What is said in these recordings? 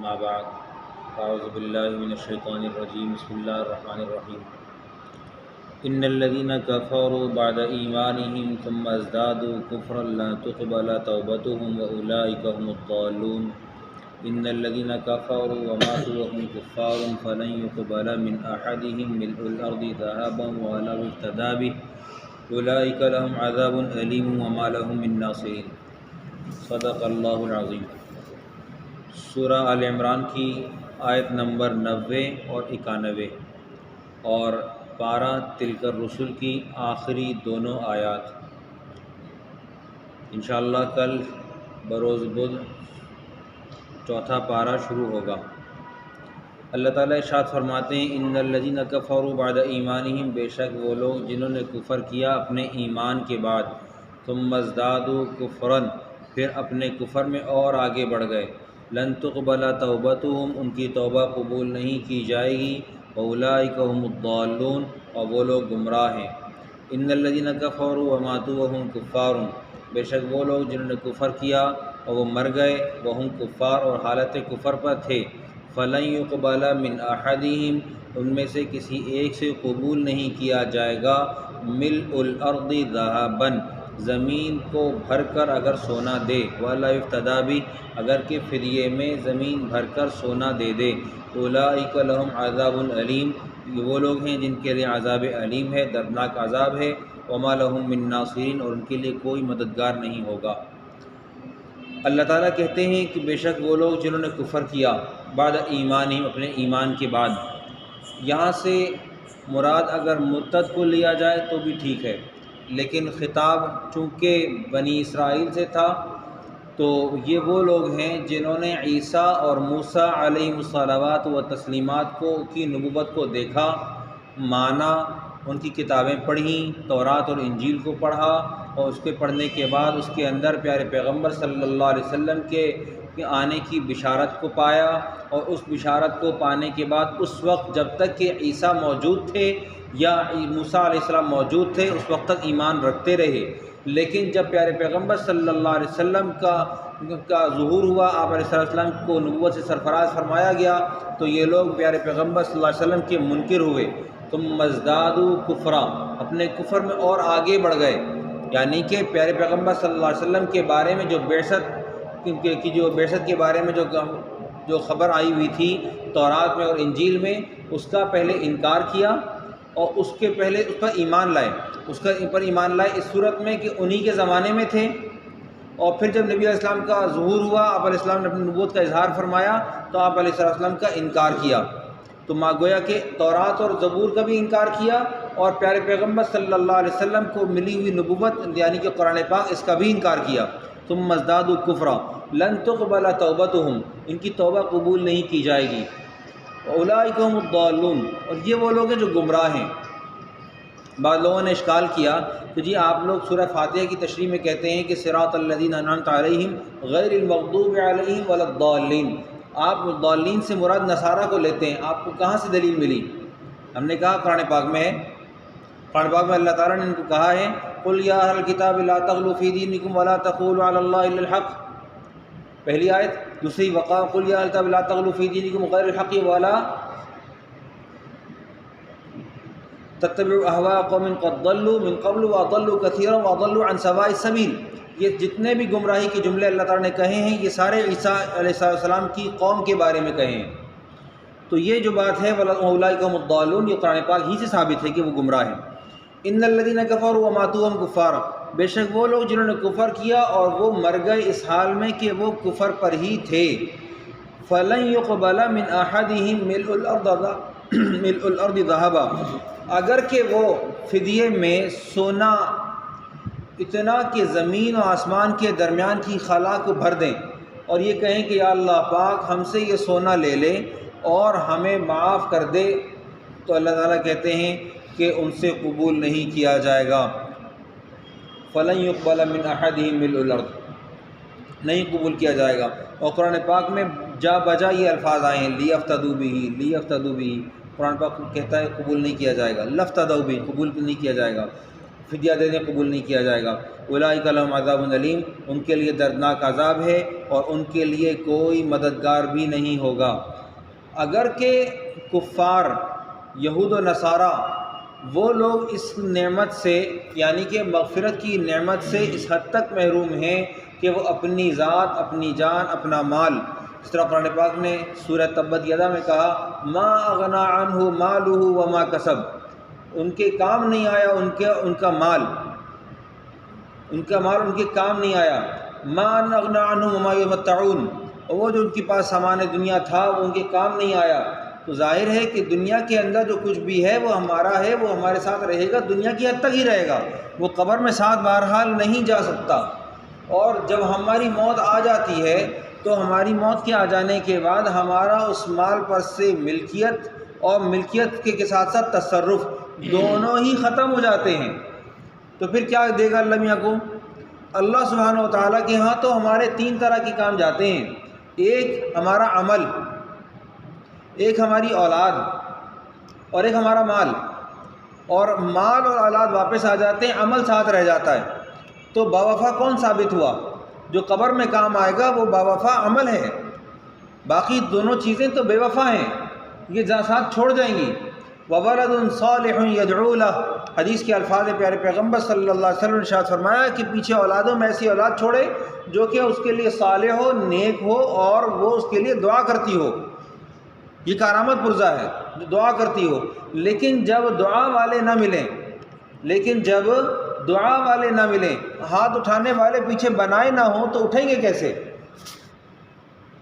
أما بعد أعوذ بالله من الشيطان الرجيم بسم الله الرحمن الرحيم إن الذين كفروا بعد إيمانهم ثم ازدادوا كفرا لا تقبل توبتهم وأولئك هم الضالون إن الذين كفروا وماتوا وهم كفار فلن يقبل من أحدهم ملء الأرض ذهبا ولو افتدى به أولئك لهم عذاب أليم وما لهم من ناصرين صدق اللہ العظیم۔ سورہ آل عمران کی آیت نمبر 90 اور 91 اور پارہ تلک الرسل کی آخری دونوں آیات انشاءاللہ کل بروز بدھ چوتھا پارہ شروع ہوگا۔ اللہ تعالیٰ ارشاد فرماتے ہیں ان الذین کفروا بعد ایمانہم، بے شک وہ لوگ جنہوں نے کفر کیا اپنے ایمان کے بعد، ثم ازدادوا کفرا، پھر اپنے کفر میں اور آگے بڑھ گئے، لن تقبل توبتہم، ان کی توبہ قبول نہیں کی جائے گی، واولئک هم الضالون، اور وہ لوگ گمراہ ہیں۔ ان الذین کفروا وماتوا وهم کفار، بے شک وہ لوگ جنہوں نے کفر کیا اور وہ مر گئے، وہم کفار، اور حالت کفر پر تھے، فلن يقبل من احدہم، ان میں سے کسی ایک سے قبول نہیں کیا جائے گا، ملء الارض ذهبا، زمین کو بھر کر اگر سونا دے، ولا افتدی بھی، اگر کہ فدیے میں زمین بھر کر سونا دے دے، اولئک لہم عذاب علیم، یہ وہ لوگ ہیں جن کے لیے عذاب علیم ہے، دردناک عذاب ہے، وما لہم من ناصرین، اور ان کے لیے کوئی مددگار نہیں ہوگا۔ اللہ تعالیٰ کہتے ہیں کہ بے شک وہ لوگ جنہوں نے کفر کیا بعد ایمانہم، اپنے ایمان کے بعد، یہاں سے مراد اگر مرتد کو لیا جائے تو بھی ٹھیک ہے، لیکن خطاب چونکہ بنی اسرائیل سے تھا تو یہ وہ لوگ ہیں جنہوں نے عیسیٰ اور موسیٰ علیہم الصلوات و تسلیمات کی نبوت کو دیکھا، مانا، ان کی کتابیں پڑھیں، تورات اور انجیل کو پڑھا، اور اس کے پڑھنے کے بعد اس کے اندر پیارے پیغمبر صلی اللہ علیہ وسلم کے آنے کی بشارت کو پایا، اور اس بشارت کو پانے کے بعد اس وقت جب تک کہ عیسیٰ موجود تھے یا موسیٰ علیہ السلام موجود تھے اس وقت تک ایمان رکھتے رہے، لیکن جب پیارے پیغمبر صلی اللہ علیہ وسلم کا ظہور ہوا، آپ علیہ السلام کو نبوت سے سرفراز فرمایا گیا، تو یہ لوگ پیارے پیغمبر صلی اللہ علیہ وسلم کے منکر ہوئے، ثم ازدادوا کفرا، اپنے کفر میں اور آگے بڑھ گئے، یعنی کہ پیارے پیغمبر صلی اللہ علیہ وسلم کے بارے میں جو بعثت کے بارے میں جو خبر آئی ہوئی تھی تورات میں اور انجیل میں، اس کا پہلے انکار کیا، اور اس کے پہلے اس پر ایمان لائے، اس صورت میں کہ انہی کے زمانے میں تھے، اور پھر جب نبی علیہ السلام کا ظہور ہوا، آپ علیہ السلام نے اپنی نبوت کا اظہار فرمایا تو آپ علیہ السلام کا انکار کیا، تو گویا کہ تورات اور زبور کا بھی انکار کیا، اور پیارے پیغمبر صلی اللہ علیہ وسلم کو ملی ہوئی نبوت یعنی کہ قرآن پاک، اس کا بھی انکار کیا، ثم ازدادوا کفرا لن تقبل توبتہم، ان کی توبہ قبول نہیں کی جائے گی، اولئک هم الضالون، اور یہ وہ لوگ ہیں جو گمراہ ہیں۔ بعض لوگوں نے اشکال کیا کہ جی آپ لوگ سورہ فاتحہ کی تشریح میں کہتے ہیں کہ صراط الذین انعمت علیہم غیر المغضوب علیہم ولا الضالین، آپ ضالین سے مراد نصارہ کو لیتے ہیں، آپ کو کہاں سے دلیل ملی؟ ہم نے کہا قرآن پاک میں ہے، قرآن پاک میں اللہ تعالیٰ نے ان کو کہا ہے قل یا اہل الکتاب لا تغلوا فی دینکم ولا تقولوا علی اللہ الا الحق، پہلی آیت، دوسری وقع قل یا اہل الکتاب لا تغلوا فی دینکم غیر الحق ولا تتبعوا اهواء قوم قد ضلوا من قبل واضلوا كثيرا واضلوا عن سواء السبيل، یہ جتنے بھی گمراہی کے جملے اللہ تعالیٰ نے کہے ہیں یہ سارے عیسیٰ علیہ السلام کی قوم کے بارے میں کہے ہیں، تو یہ جو بات ہے اولئک هم الضالون، یہ قرآن پاک ہی سے ثابت ہے کہ وہ گمراہ ہیں۔ ان الذین کفروا وماتوا وهم کفار، بے شک وہ لوگ جنہوں نے کفر کیا اور وہ مر گئے اس حال میں کہ وہ کفر پر ہی تھے، فلن يقبل من احدهم ملء الارض ذهبا، اگر کہ وہ فدیے میں سونا اتنا کہ زمین و آسمان کے درمیان کی خلا کو بھر دیں، اور یہ کہیں کہ یا اللہ پاک ہم سے یہ سونا لے لے اور ہمیں معاف کر دے، تو اللہ تعالیٰ کہتے ہیں کہ ان سے قبول نہیں کیا جائے گا، فلن يقبل من احدهم ملء الارض، نہیں قبول کیا جائے گا۔ اور قرآن پاک میں جا بجا یہ الفاظ آئے ہیں لیفتدوا به، قرآن پاک کہتا ہے قبول نہیں کیا جائے گا، لفتدوا به قبول نہیں کیا جائے گا، فدیہ دے دیں قبول نہیں کیا جائے گا۔ اولئک لہم عذاب علیم، ان کے لیے دردناک عذاب ہے اور ان کے لیے کوئی مددگار بھی نہیں ہوگا۔ اگر کہ کفار یہود و نصارہ وہ لوگ اس نعمت سے یعنی کہ مغفرت کی نعمت سے اس حد تک محروم ہیں کہ وہ اپنی ذات، اپنی جان، اپنا مال، اس طرح قرآن پاک نے سورہ تبت یدا میں کہا ما اغنی عنہ مالہ وما کسب، ان کے کام نہیں آیا ان کا مال ان کے کام نہیں آیا۔ ما اغنی عنہ وما یمتعون، اور وہ جو ان کے پاس سامان دنیا تھا وہ ان کے کام نہیں آیا۔ تو ظاہر ہے کہ دنیا کے اندر جو کچھ بھی ہے وہ ہمارا ہے، وہ ہمارے ساتھ رہے گا، دنیا کی حد تک ہی رہے گا، وہ قبر میں ساتھ بہرحال نہیں جا سکتا۔ اور جب ہماری موت آ جاتی ہے تو ہماری موت کے آ جانے کے بعد ہمارا اس مال پر سے ملکیت اور ملکیت کے ساتھ ساتھ تصرف دونوں ہی ختم ہو جاتے ہیں۔ تو پھر کیا دے گا اللہ میاں کو؟ اللہ سبحانہ و تعالیٰ کے ہاں تو ہمارے 3 طرح کے کام جاتے ہیں، ایک ہمارا عمل، ایک ہماری اولاد اور ایک ہمارا مال، اور مال اور اولاد واپس آ جاتے ہیں، عمل ساتھ رہ جاتا ہے۔ تو باوفا کون ثابت ہوا؟ جو قبر میں کام آئے گا وہ باوفا عمل ہے، باقی دونوں چیزیں تو بے وفا ہیں، یہ ساتھ چھوڑ جائیں گی۔ وَوَلَدٌ صَالِحٌ يَدْعُو لَهُ، حدیث کے الفاظ پیارے پیغمبر صلی اللہ علیہ وسلم نے ارشاد فرمایا کہ پیچھے اولادوں میں ایسی اولاد چھوڑے جو کہ اس کے لیے صالح ہو، نیک ہو اور وہ اس کے لیے دعا کرتی ہو، یہ کارآمد پرزہ ہے جو دعا کرتی ہو۔ لیکن جب دعا والے نہ ملیں، ہاتھ اٹھانے والے پیچھے بنائے نہ ہوں تو اٹھیں گے کیسے؟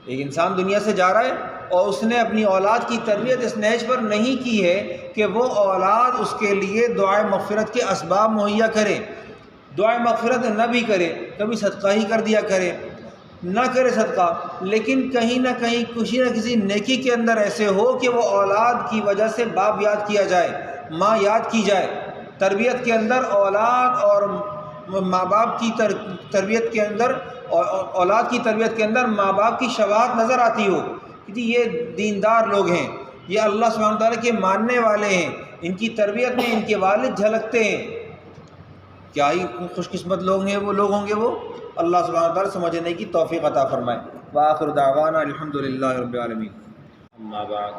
ایک انسان دنیا سے جا رہا ہے اور اس نے اپنی اولاد کی تربیت اس نہج پر نہیں کی ہے کہ وہ اولاد اس کے لیے دعائے مغفرت کے اسباب مہیا کرے، دعائے مغفرت نہ بھی کرے، کبھی صدقہ ہی کر دیا کرے، نہ کرے صدقہ، لیکن کہیں نہ کہیں کسی نہ کسی نیکی کے اندر ایسے ہو کہ وہ اولاد کی وجہ سے باپ یاد کیا جائے، ماں یاد کی جائے۔ تربیت کے اندر اولاد اور ماں باپ کی تربیت کے اندر، اولاد کی تربیت کے اندر ماں باپ کی شفاعت نظر آتی ہو کہ جی یہ دیندار لوگ ہیں، یہ اللہ سبحانہ تعالیٰ کے ماننے والے ہیں، ان کی تربیت میں ان کے والد جھلکتے ہیں، کیا ہی خوش قسمت لوگ ہیں وہ لوگ ہوں گے وہ۔ اللہ سبحانہ تعالیٰ سمجھنے کی توفیق عطا فرمائے۔ وآخر دعوانا الحمدللہ رب العالمین۔ اما بعد